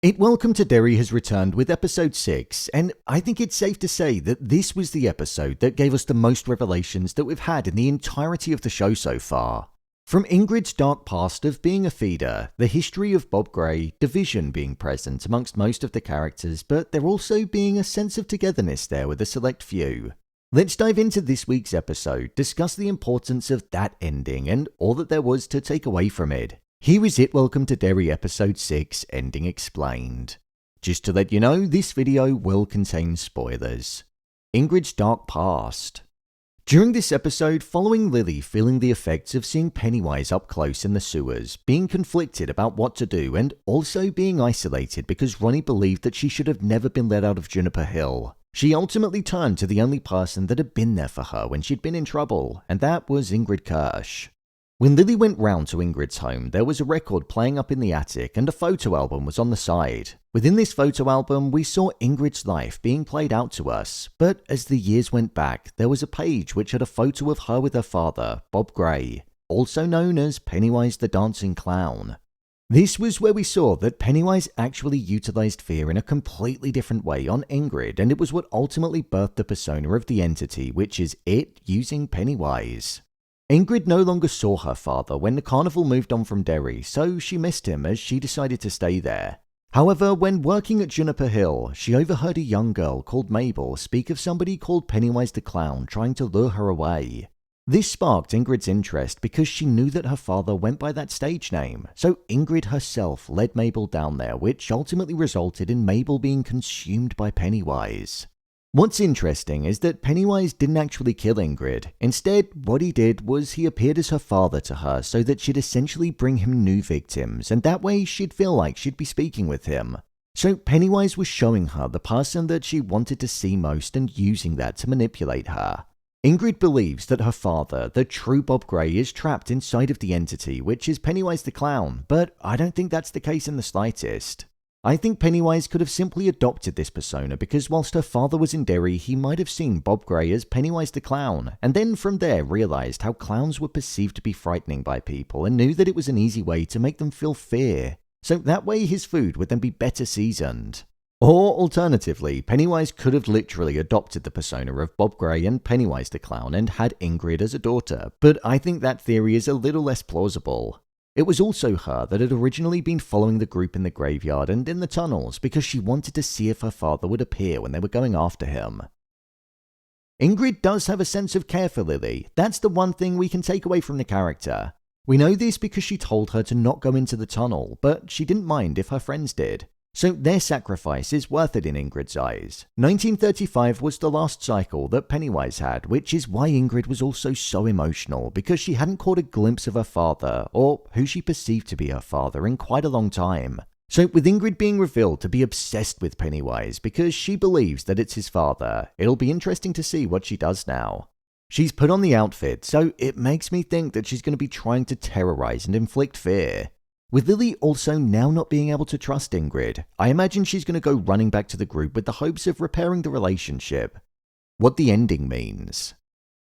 IT Welcome to Derry has returned with episode 6, and I think it's safe to say that this was the episode that gave us the most revelations that we've had in the entirety of the show so far. From Ingrid's dark past of being a feeder, the history of Bob Gray, division being present amongst most of the characters, but there also being a sense of togetherness there with a select few. Let's dive into this week's episode, discuss the importance of that ending and all that there was to take away from it. Here is IT Welcome to Derry episode 6, Ending Explained. Just to let you know, this video will contain spoilers. Ingrid's dark past. During this episode, following Lily feeling the effects of seeing Pennywise up close in the sewers, being conflicted about what to do, and also being isolated because Ronnie believed that she should have never been let out of Juniper Hill, she ultimately turned to the only person that had been there for her when she'd been in trouble, and that was Ingrid Kirsch. When Lily went round to Ingrid's home, there was a record playing up in the attic and a photo album was on the side. Within this photo album, we saw Ingrid's life being played out to us, but as the years went back, there was a page which had a photo of her with her father, Bob Gray, also known as Pennywise the Dancing Clown. This was where we saw that Pennywise actually utilized fear in a completely different way on Ingrid, and it was what ultimately birthed the persona of the entity, which is it using Pennywise. Ingrid no longer saw her father when the carnival moved on from Derry, so she missed him as she decided to stay there. However, when working at Juniper Hill, she overheard a young girl called Mabel speak of somebody called Pennywise the Clown trying to lure her away. This sparked Ingrid's interest because she knew that her father went by that stage name, so Ingrid herself led Mabel down there, which ultimately resulted in Mabel being consumed by Pennywise. What's interesting is that Pennywise didn't actually kill Ingrid. Instead, what he did was he appeared as her father to her so that she'd essentially bring him new victims, and that way she'd feel like she'd be speaking with him. So Pennywise was showing her the person that she wanted to see most and using that to manipulate her. Ingrid believes that her father, the true Bob Gray, is trapped inside of the entity, which is Pennywise the Clown, but I don't think that's the case in the slightest. I think Pennywise could have simply adopted this persona because whilst her father was in Derry, he might have seen Bob Gray as Pennywise the Clown, and then from there realised how clowns were perceived to be frightening by people and knew that it was an easy way to make them feel fear, so that way his food would then be better seasoned. Or alternatively, Pennywise could have literally adopted the persona of Bob Gray and Pennywise the Clown and had Ingrid as a daughter, but I think that theory is a little less plausible. It was also her that had originally been following the group in the graveyard and in the tunnels because she wanted to see if her father would appear when they were going after him. Ingrid does have a sense of care for Lily. That's the one thing we can take away from the character. We know this because she told her to not go into the tunnel, but she didn't mind if her friends did. So their sacrifice is worth it in Ingrid's eyes. 1935 was the last cycle that Pennywise had, which is why Ingrid was also so emotional, because she hadn't caught a glimpse of her father, or who she perceived to be her father, in quite a long time. So with Ingrid being revealed to be obsessed with Pennywise because she believes that it's his father, it'll be interesting to see what she does now. She's put on the outfit, so it makes me think that she's going to be trying to terrorize and inflict fear. With Lily also now not being able to trust Ingrid, I imagine she's going to go running back to the group with the hopes of repairing the relationship. What the ending means.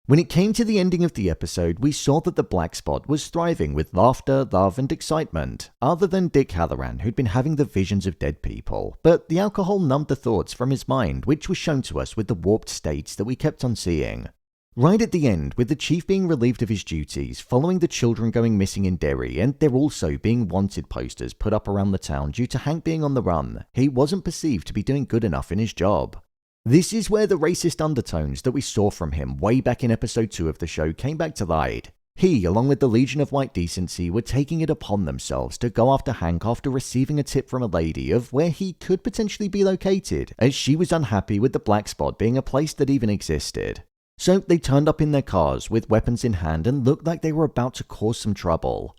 When it came to the ending of the episode, we saw that the Blackspot was thriving with laughter, love and excitement, other than Dick Hallorann, who'd been having the visions of dead people, but the alcohol numbed the thoughts from his mind, which was shown to us with the warped states that we kept on seeing. Right at the end, with the chief being relieved of his duties, following the children going missing in Derry, and there also being wanted posters put up around the town due to Hank being on the run, he wasn't perceived to be doing good enough in his job. This is where the racist undertones that we saw from him way back in episode 2 of the show came back to light. He, along with the Legion of White Decency, were taking it upon themselves to go after Hank after receiving a tip from a lady of where he could potentially be located, as she was unhappy with the Blackspot being a place that even existed. So they turned up in their cars with weapons in hand and looked like they were about to cause some trouble.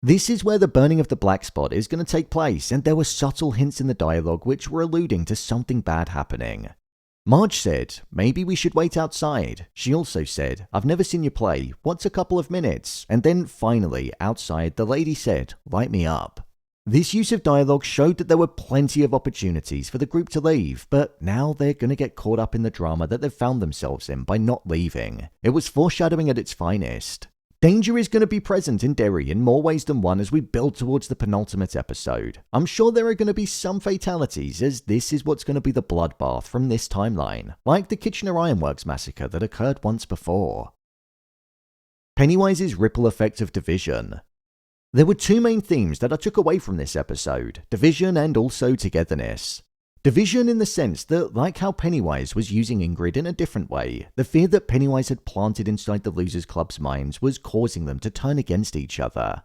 This is where the burning of the Blackspot is going to take place, and there were subtle hints in the dialogue which were alluding to something bad happening. Marge said, "Maybe we should wait outside." She also said, "I've never seen you play, what's a couple of minutes?" And then finally, outside, the lady said, "Light me up." This use of dialogue showed that there were plenty of opportunities for the group to leave, but now they're going to get caught up in the drama that they've found themselves in by not leaving. It was foreshadowing at its finest. Danger is going to be present in Derry in more ways than one as we build towards the penultimate episode. I'm sure there are going to be some fatalities, as this is what's going to be the bloodbath from this timeline, like the Kitchener Ironworks massacre that occurred once before. Pennywise's ripple effect of division. There were two main themes that I took away from this episode, division and also togetherness. Division in the sense that, like how Pennywise was using Ingrid in a different way, the fear that Pennywise had planted inside the Losers Club's minds was causing them to turn against each other.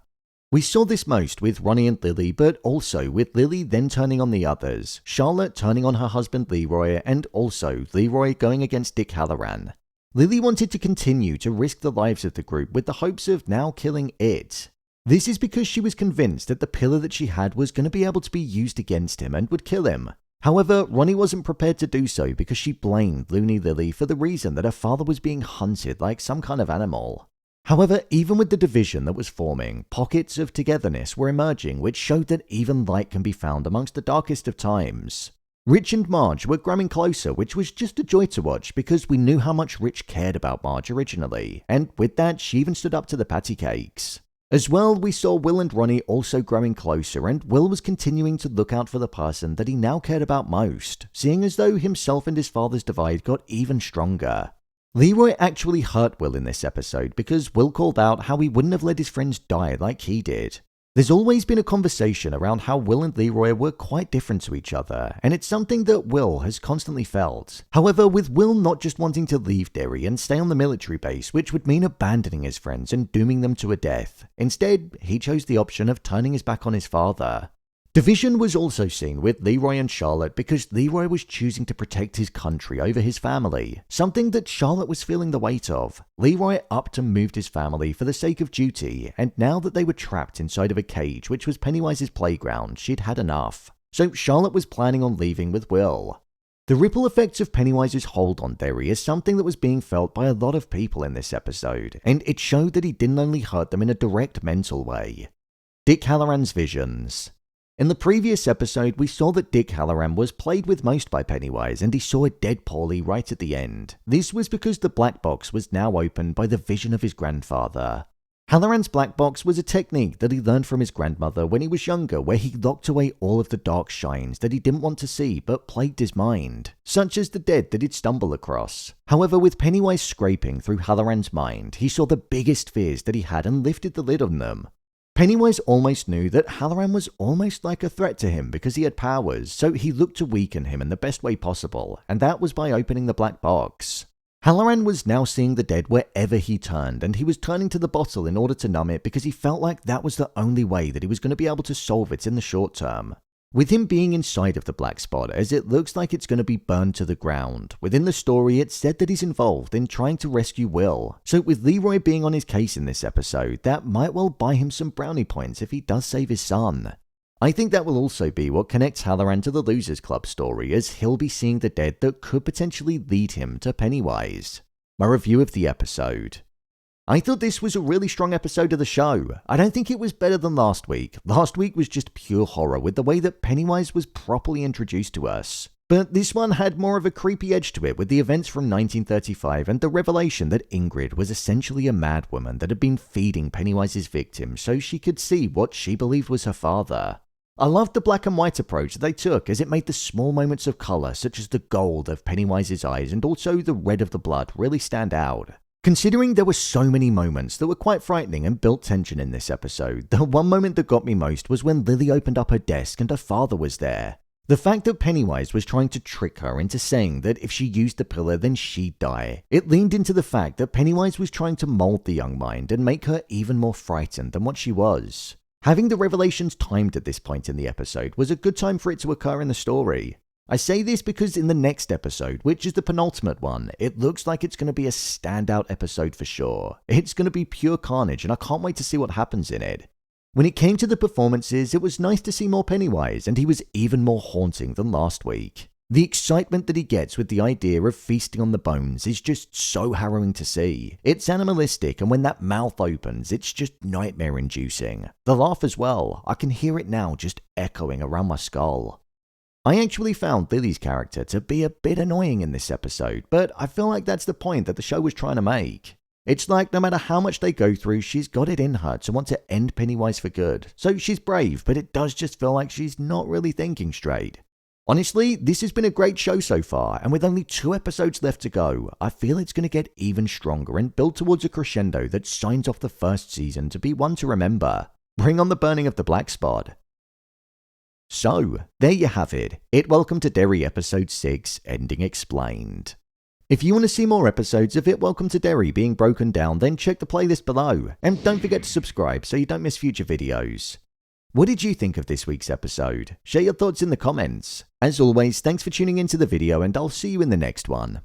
We saw this most with Ronnie and Lily, but also with Lily then turning on the others, Charlotte turning on her husband Leroy, and also Leroy going against Dick Hallorann. Lily wanted to continue to risk the lives of the group with the hopes of now killing it. This is because she was convinced that the pillar that she had was going to be able to be used against him and would kill him. However, Ronnie wasn't prepared to do so because she blamed Loony Lily for the reason that her father was being hunted like some kind of animal. However, even with the division that was forming, pockets of togetherness were emerging which showed that even light can be found amongst the darkest of times. Rich and Marge were growing closer, which was just a joy to watch because we knew how much Rich cared about Marge originally, and with that she even stood up to the patty cakes. As well, we saw Will and Ronnie also growing closer, and Will was continuing to look out for the person that he now cared about most, seeing as though himself and his father's divide got even stronger. Leroy actually hurt Will in this episode because Will called out how he wouldn't have let his friends die like he did. There's always been a conversation around how Will and Leroy were quite different to each other, and it's something that Will has constantly felt. However, with Will not just wanting to leave Derry and stay on the military base, which would mean abandoning his friends and dooming them to a death, instead, he chose the option of turning his back on his father. Division was also seen with Leroy and Charlotte because Leroy was choosing to protect his country over his family, something that Charlotte was feeling the weight of. Leroy upped and moved his family for the sake of duty, and now that they were trapped inside of a cage which was Pennywise's playground, she'd had enough. So Charlotte was planning on leaving with Will. The ripple effects of Pennywise's hold on Derry is something that was being felt by a lot of people in this episode, and it showed that he didn't only hurt them in a direct mental way. Dick Hallorann's visions. In the previous episode, we saw that Dick Hallorann was played with most by Pennywise, and he saw it dead poorly right at the end. This was because the black box was now opened by the vision of his grandfather. Hallorann's black box was a technique that he learned from his grandmother when he was younger, where he locked away all of the dark shines that he didn't want to see but plagued his mind, such as the dead that he'd stumble across. However, with Pennywise scraping through Hallorann's mind, he saw the biggest fears that he had and lifted the lid on them. Pennywise almost knew that Hallorann was almost like a threat to him because he had powers, so he looked to weaken him in the best way possible, and that was by opening the black box. Hallorann was now seeing the dead wherever he turned, and he was turning to the bottle in order to numb it because he felt like that was the only way that he was going to be able to solve it in the short term. With him being inside of the Blackspot, as it looks like it's going to be burned to the ground, within the story it's said that he's involved in trying to rescue Will, so with Leroy being on his case in this episode, that might well buy him some brownie points if he does save his son. I think that will also be what connects Hallorann to the Losers Club story, as he'll be seeing the dead that could potentially lead him to Pennywise. My review of the episode. I thought this was a really strong episode of the show. I don't think it was better than last week. Last week was just pure horror with the way that Pennywise was properly introduced to us. But this one had more of a creepy edge to it with the events from 1935 and the revelation that Ingrid was essentially a madwoman that had been feeding Pennywise's victim so she could see what she believed was her father. I loved the black and white approach that they took as it made the small moments of colour such as the gold of Pennywise's eyes and also the red of the blood really stand out. Considering there were so many moments that were quite frightening and built tension in this episode, the one moment that got me most was when Lily opened up her desk and her father was there. The fact that Pennywise was trying to trick her into saying that if she used the pillar then she'd die. It leaned into the fact that Pennywise was trying to mold the young mind and make her even more frightened than what she was. Having the revelations timed at this point in the episode was a good time for it to occur in the story. I say this because in the next episode, which is the penultimate one, it looks like it's going to be a standout episode for sure. It's going to be pure carnage and I can't wait to see what happens in it. When it came to the performances, it was nice to see more Pennywise and he was even more haunting than last week. The excitement that he gets with the idea of feasting on the bones is just so harrowing to see. It's animalistic and when that mouth opens, it's just nightmare inducing. The laugh as well, I can hear it now just echoing around my skull. I actually found Lily's character to be a bit annoying in this episode, but I feel like that's the point that the show was trying to make. It's like no matter how much they go through, she's got it in her to want to end Pennywise for good. So she's brave, but it does just feel like she's not really thinking straight. Honestly, this has been a great show so far, and with only 2 episodes left to go, I feel it's going to get even stronger and build towards a crescendo that signs off the first season to be one to remember. Bring on the burning of the Blackspot. So, there you have it. It Welcome to Derry Episode 6, Ending Explained. If you want to see more episodes of It Welcome to Derry being broken down, then check the playlist below, and don't forget to subscribe so you don't miss future videos. What did you think of this week's episode? Share your thoughts in the comments. As always, thanks for tuning into the video, and I'll see you in the next one.